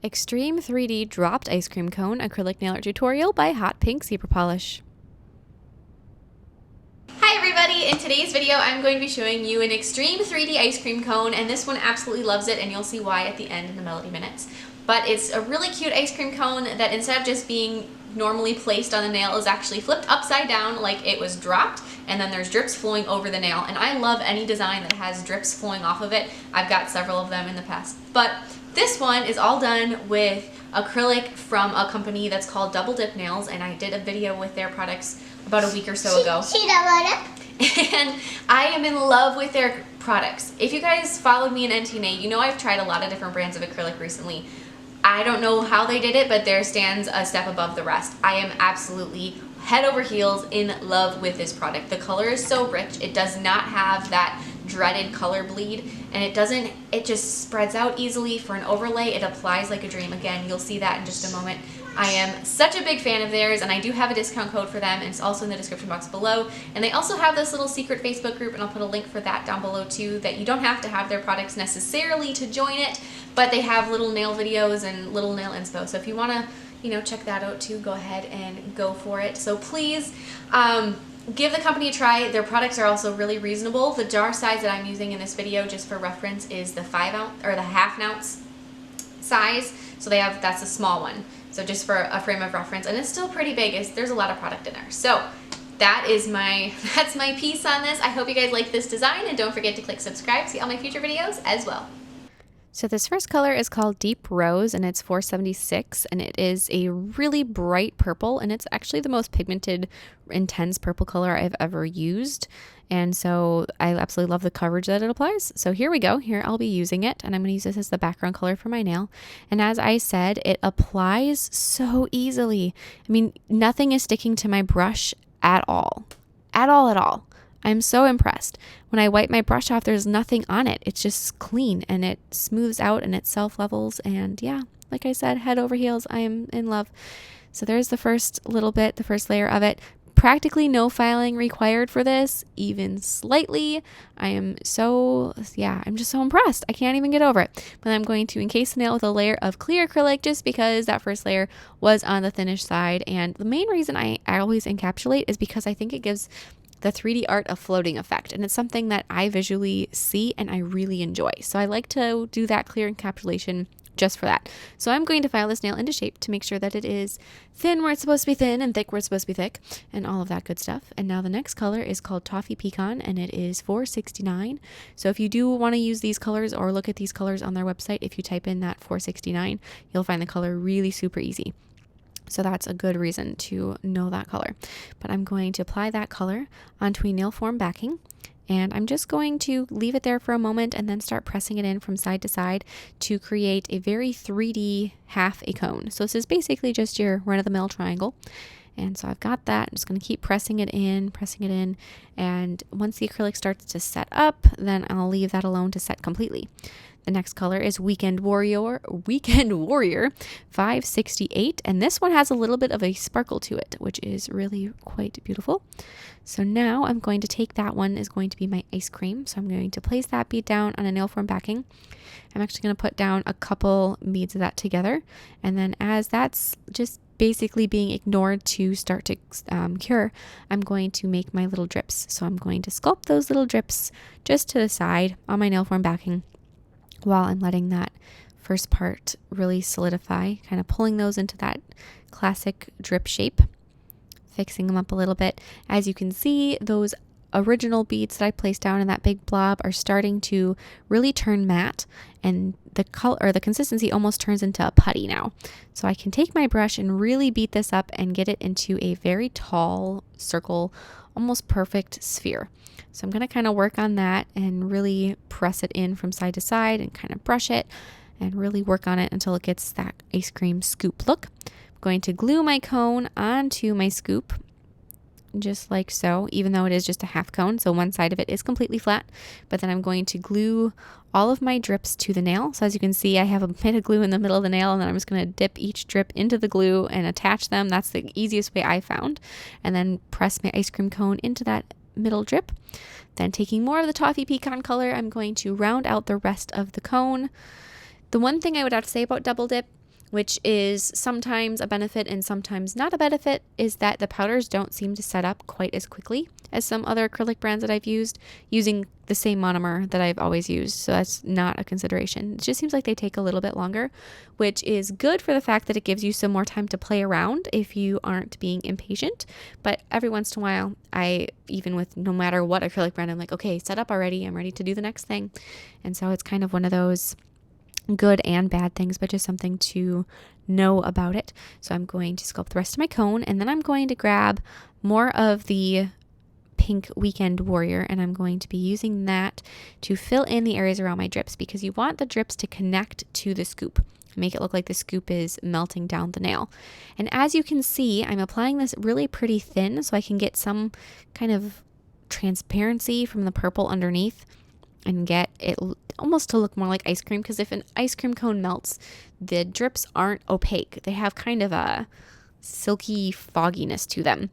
Extreme 3D Dropped Ice Cream Cone Acrylic Nail Art Tutorial by Hotpinkzebrapolish. Hi everybody! In today's video I'm going to be showing you an Extreme 3D ice cream cone, and this one absolutely loves it, and you'll see why at the end in the Melody Minutes. But it's a really cute ice cream cone that instead of just being normally placed on the nail is actually flipped upside down like it was dropped, and then there's drips flowing over the nail. And I love any design that has drips flowing off of it. I've got several of them in the past. But this one is all done with acrylic from a company that's called Double Dip Nails, and I did a video with their products about a week or so ago. And I am in love with their products. If you guys followed me in NTNA, you know I've tried a lot of different brands of acrylic recently. I don't know how they did it, but theirs stands a step above the rest. I am absolutely head over heels in love with this product. The color is so rich. It does not have that dreaded color bleed, and it just spreads out easily for an overlay. It applies like a dream. Again, you'll see that in just a moment. I am such a big fan of theirs, and I do have a discount code for them, and it's also in the description box below. And they also have this little secret Facebook group, and I'll put a link for that down below too, that you don't have to have their products necessarily to join it, but they have little nail videos and little nail inspo. So if you want to, check that out too, go ahead and go for it. So please, give the company a try. Their products are also really reasonable. The jar size that I'm using in this video, just for reference, is the 5 ounce or the ½ ounce size. So that's a small one. So just for a frame of reference, and it's still pretty big. There's a lot of product in there. So that's my piece on this. I hope you guys like this design, and don't forget to click subscribe to see all my future videos as well. So this first color is called Deep Rose, and it's 476, and it is a really bright purple, and it's actually the most pigmented, intense purple color I've ever used. And so I absolutely love the coverage that it applies. So here we go. Here I'll be using it, and I'm going to use this as the background color for my nail. And as I said, it applies so easily. I mean, nothing is sticking to my brush at all. At all. I'm so impressed. When I wipe my brush off, there's nothing on it. It's just clean, and it smooths out, and it self-levels. And yeah, like I said, head over heels, I am in love. So there's the first little bit, the first layer of it. Practically no filing required for this, even slightly. I'm just so impressed. I can't even get over it. But I'm going to encase the nail with a layer of clear acrylic, just because that first layer was on the thinnish side. And the main reason I always encapsulate is because I think it gives the 3D art a floating effect, and it's something that I visually see and I really enjoy. So I like to do that clear encapsulation just for that. So I'm going to file this nail into shape to make sure that it is thin where it's supposed to be thin and thick where it's supposed to be thick, and all of that good stuff. And now the next color is called Toffee Pecan, and it is 469. So if you do want to use these colors or look at these colors on their website, if you type in that 469, you'll find the color really super easy. So that's a good reason to know that color. But I'm going to apply that color onto a nail form backing, and I'm just going to leave it there for a moment and then start pressing it in from side to side to create a very 3D half a cone. So this is basically just your run-of-the-mill triangle. And so I've got that. I'm just going to keep pressing it in, and once the acrylic starts to set up, then I'll leave that alone to set completely. The next color is Weekend Warrior 568, and this one has a little bit of a sparkle to it, which is really quite beautiful. So now I'm going to take that one, is going to be my ice cream. So I'm going to place that bead down on a nail form backing. I'm actually going to put down a couple beads of that together, and then as that's just basically being ignored to start to cure, I'm going to make my little drips. So I'm going to sculpt those little drips just to the side on my nail form backing, while I'm letting that first part really solidify, kind of pulling those into that classic drip shape, fixing them up a little bit. As you can see, those original beads that I placed down in that big blob are starting to really turn matte, and the color or the consistency almost turns into a putty now. So I can take my brush and really beat this up and get it into a very tall circle, almost perfect sphere. So I'm going to kind of work on that and really press it in from side to side and kind of brush it and really work on it until it gets that ice cream scoop look. I'm going to glue my cone onto my scoop, just like so, even though it is just a half cone. So one side of it is completely flat, but then I'm going to glue all of my drips to the nail. So as you can see, I have a bit of glue in the middle of the nail, and then I'm just going to dip each drip into the glue and attach them. That's the easiest way I found. And then press my ice cream cone into that middle drip. Then taking more of the Toffee Pecan color, I'm going to round out the rest of the cone. The one thing I would have to say about Double Dip which is sometimes a benefit and sometimes not a benefit, is that the powders don't seem to set up quite as quickly as some other acrylic brands that I've used using the same monomer that I've always used. So that's not a consideration. It just seems like they take a little bit longer, which is good for the fact that it gives you some more time to play around if you aren't being impatient. But every once in a while, even with no matter what acrylic brand, I'm like, okay, set up already. I'm ready to do the next thing. And so it's kind of one of those good and bad things, but just something to know about it. So I'm going to sculpt the rest of my cone, and then I'm going to grab more of the pink Weekend Warrior, and I'm going to be using that to fill in the areas around my drips, because you want the drips to connect to the scoop. Make it look like the scoop is melting down the nail. And as you can see, I'm applying this really pretty thin so I can get some kind of transparency from the purple underneath and get it almost to look more like ice cream, because if an ice cream cone melts, the drips aren't opaque. They have kind of a silky fogginess to them.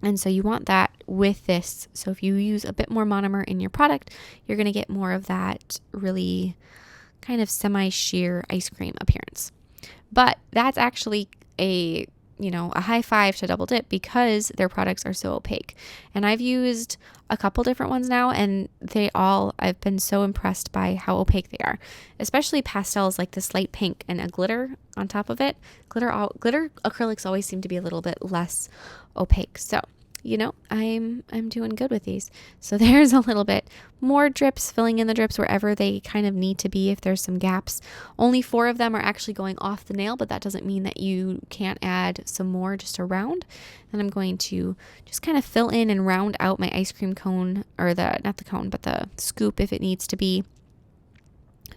And so you want that with this. So if you use a bit more monomer in your product, you're going to get more of that really kind of semi-sheer ice cream appearance. But that's actually a high five to Double Dip, because their products are so opaque. And I've used a couple different ones now, and I've been so impressed by how opaque they are, especially pastels like this light pink and a glitter on top of it. Glitter acrylics always seem to be a little bit less opaque. So, I'm doing good with these. So there's a little bit more drips, filling in the drips wherever they kind of need to be if there's some gaps. Only 4 of them are actually going off the nail, but that doesn't mean that you can't add some more just around. And I'm going to just kind of fill in and round out my ice cream cone, or not the cone, but the scoop if it needs to be.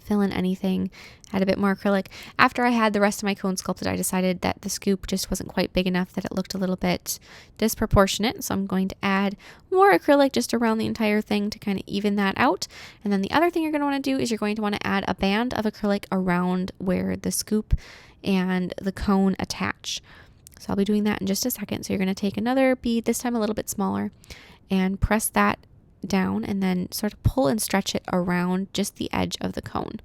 Fill in anything, add a bit more acrylic. After I had the rest of my cone sculpted, I decided that the scoop just wasn't quite big enough, that it looked a little bit disproportionate. So I'm going to add more acrylic just around the entire thing to kind of even that out. And then the other thing you're going to want to do is you're going to want to add a band of acrylic around where the scoop and the cone attach. So I'll be doing that in just a second. So you're going to take another bead, this time a little bit smaller, and press that down and then sort of pull and stretch it around just the edge of the cone.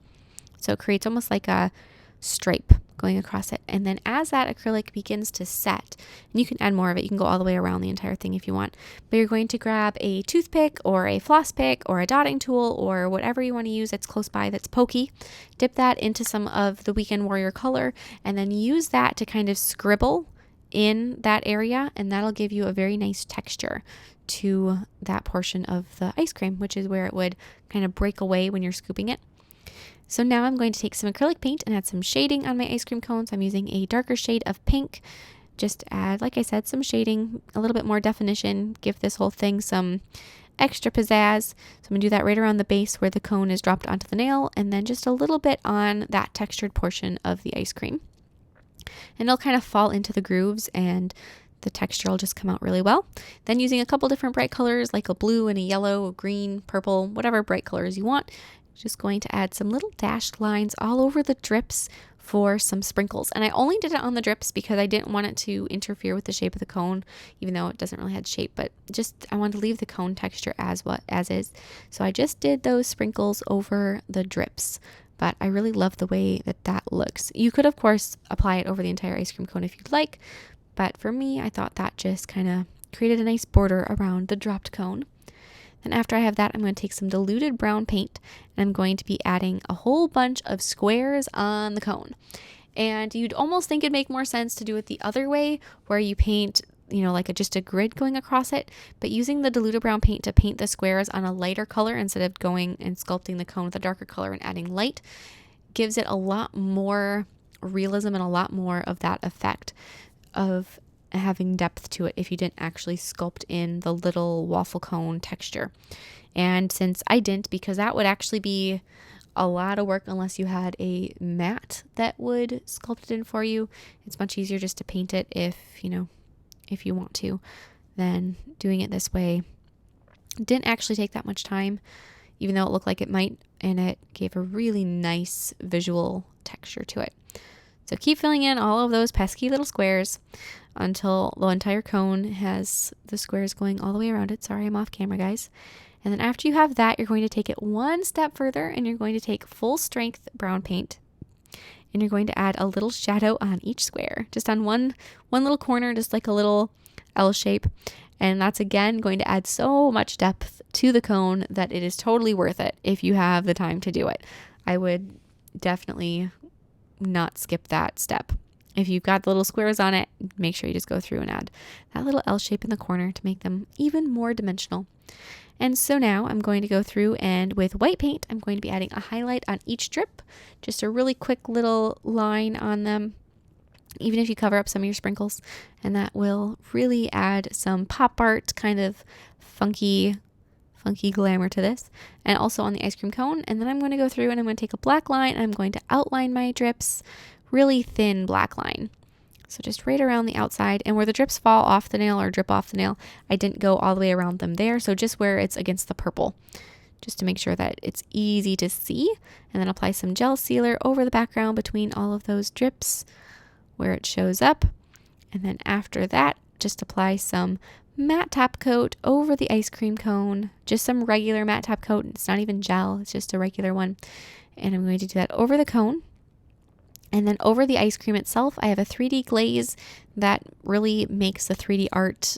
So it creates almost like a stripe going across it. And then as that acrylic begins to set, and you can add more of it, you can go all the way around the entire thing if you want, but you're going to grab a toothpick or a floss pick or a dotting tool or whatever you want to use that's close by that's pokey, dip that into some of the Weekend Warrior color, and then use that to kind of scribble in that area, and that'll give you a very nice texture to that portion of the ice cream, which is where it would kind of break away when you're scooping it. So now I'm going to take some acrylic paint and add some shading on my ice cream cones. I'm using a darker shade of pink. Just add, like I said, some shading, a little bit more definition, give this whole thing some extra pizzazz. So I'm going to do that right around the base where the cone is dropped onto the nail, and then just a little bit on that textured portion of the ice cream. And it'll kind of fall into the grooves, and the texture will just come out really well. Then using a couple different bright colors like a blue and a yellow, a green, purple, whatever bright colors you want, just going to add some little dashed lines all over the drips for some sprinkles. And I only did it on the drips because I didn't want it to interfere with the shape of the cone, even though it doesn't really have shape, but just I wanted to leave the cone texture as is. So I just did those sprinkles over the drips. But I really love the way that looks. You could, of course, apply it over the entire ice cream cone if you'd like, but for me, I thought that just kind of created a nice border around the dropped cone. Then after I have that, I'm going to take some diluted brown paint, and I'm going to be adding a whole bunch of squares on the cone. And you'd almost think it'd make more sense to do it the other way, where you paint like just a grid going across it, but using the diluted brown paint to paint the squares on a lighter color instead of going and sculpting the cone with a darker color and adding light gives it a lot more realism and a lot more of that effect of having depth to it if you didn't actually sculpt in the little waffle cone texture. And since I didn't, because that would actually be a lot of work unless you had a mat that would sculpt it in for you, it's much easier just to paint it if you want to, then doing it this way didn't actually take that much time, even though it looked like it might, and it gave a really nice visual texture to it. So keep filling in all of those pesky little squares until the entire cone has the squares going all the way around it. Sorry, I'm off camera, guys. And then after you have that, you're going to take it one step further, and you're going to take full strength brown paint, and you're going to add a little shadow on each square, just on one little corner, just like a little L shape. And that's again going to add so much depth to the cone that it is totally worth it if you have the time to do it. I would definitely not skip that step. If you've got the little squares on it, make sure you just go through and add that little L shape in the corner to make them even more dimensional. And so now I'm going to go through, and with white paint, I'm going to be adding a highlight on each strip, just a really quick little line on them, even if you cover up some of your sprinkles, and that will really add some pop art, kind of funky glamour to this, and also on the ice cream cone. And then I'm going to go through and I'm going to take a black line and I'm going to outline my drips, really thin black line. So just right around the outside, and where the drips fall off the nail or drip off the nail, I didn't go all the way around them there. So just where it's against the purple, just to make sure that it's easy to see. And then apply some gel sealer over the background between all of those drips where it shows up. And then after that, just apply some matte top coat over the ice cream cone, just some regular matte top coat. It's not even gel, it's just a regular one. And I'm going to do that over the cone. And then over the ice cream itself, I have a 3D glaze that really makes the 3D art,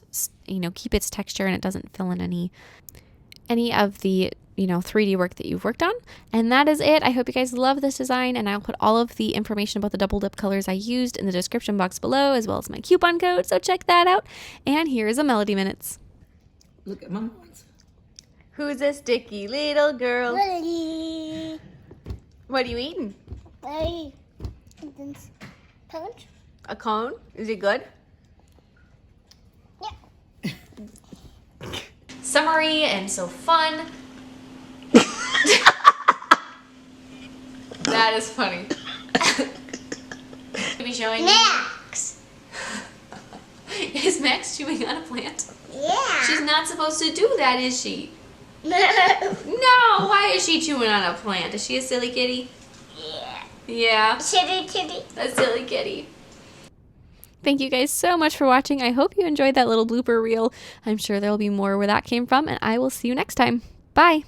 keep its texture, and it doesn't fill in any of the 3D work that you've worked on. And that is it. I hope you guys love this design, and I'll put all of the information about the double dip colors I used in the description box below, as well as my coupon code, so check that out. And here is a Melody Minutes. Look at Mama ones. Who's this sticky little girl? Melody. What are you eating? Punch? A cone? Is it good? Yeah. Summery and so fun. That is funny. To be showing Max. Is Max chewing on a plant? Yeah. She's not supposed to do that, is she? No. No, why is she chewing on a plant? Is she a silly kitty? Yeah. Yeah. Silly kitty. A silly kitty. Thank you guys so much for watching. I hope you enjoyed that little blooper reel. I'm sure there will be more where that came from, and I will see you next time. Bye.